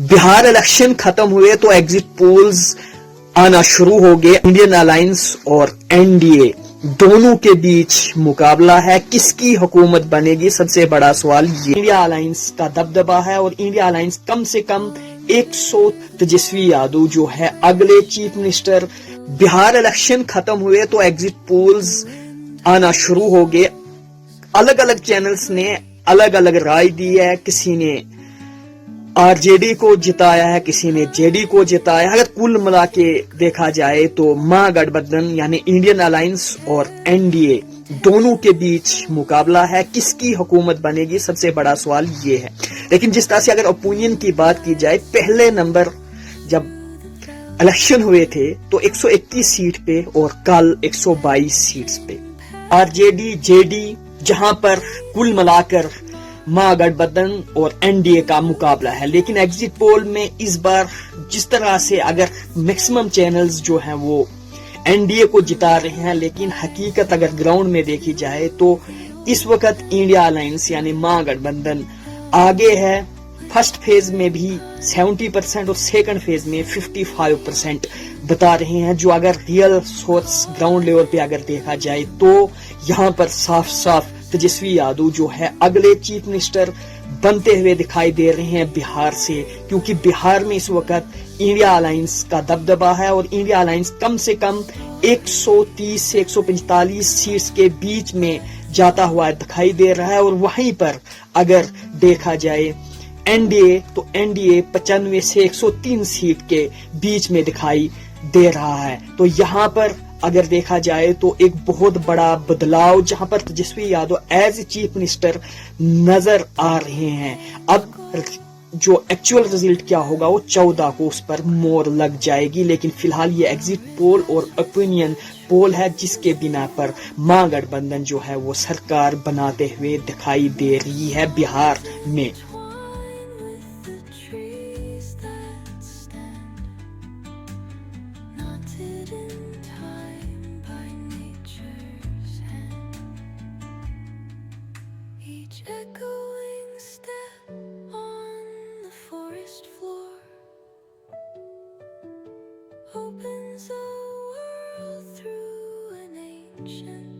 Bihar election खत्म हुए तो एग्जिट पोल्स आना शुरू हो गए। इंडियन अलायंस और एनडीए दोनों के बीच मुकाबला है, किसकी हुकूमत बनेगी, सबसे बड़ा सवाल ये। इंडिया अलायंस का दबदबा है और इंडिया अलायंस कम से कम 100 तेजस्वी यादव जो है अगले चीफ मिनिस्टर। बिहार इलेक्शन खत्म हुए तो एग्जिट पोल्स आना शुरू हो गए। अलग अलग चैनल्स ने अलग अलग राय दी है। किसी ने आरजेडी को जिताया है, किसी ने जेडी को जिताया है। अगर कुल मिला के देखा जाए तो महागठबंधन यानी इंडियन अलायंस और एनडीए दोनों के बीच मुकाबला है, किसकी हुकूमत बनेगी, सबसे बड़ा सवाल ये है। लेकिन जिस तरह से अगर ओपिनियन की बात की जाए, पहले नंबर जब इलेक्शन हुए थे तो 131 सीट पे और कल 122 सीट्स पे आरजेडी जेडी, जहां पर कुल मिलाकर महागठबंधन और एनडीए का मुकाबला है। लेकिन एग्जिट पोल में इस बार जिस तरह से अगर मैक्सिमम चैनल्स जो हैं वो एनडीए को जिता रहे हैं, लेकिन हकीकत अगर ग्राउंड में देखी जाए तो इस वक्त इंडिया अलायंस यानी महागठबंधन आगे है। फर्स्ट फेज में भी 70% और सेकंड फेज में 55% बता रहे हैं। जो अगर रियल सोर्स ग्राउंड लेवल पे अगर देखा जाए तो यहाँ पर साफ साफ तेजस्वी यादव जो है अगले चीफ मिनिस्टर बनते हुए दिखाई दे रहे हैं बिहार से, क्योंकि बिहार में इस वक्त इंडिया अलायंस का दबदबा है और इंडिया अलायंस कम से कम 130 से 145 सीट्स के बीच में जाता हुआ दिखाई दे रहा है। और वहीं पर अगर देखा जाए एनडीए तो एनडीए 95 से 103 सीट के बीच में दिखाई दे रहा है। तो यहाँ पर अगर देखा जाए तो एक बहुत बड़ा बदलाव, जहां पर Tejashwi Yadav as chief minister नजर आ रहे हैं। अब जो एक्चुअल रिजल्ट क्या होगा वो 14 को उस पर मोहर लग जाएगी। लेकिन फिलहाल ये एग्जिट पोल और ओपिनियन पोल है जिसके बिना पर महागठबंधन जो है वो सरकार बनाते हुए दिखाई दे रही है बिहार में। Echoing step on the forest floor opens a world through an ancient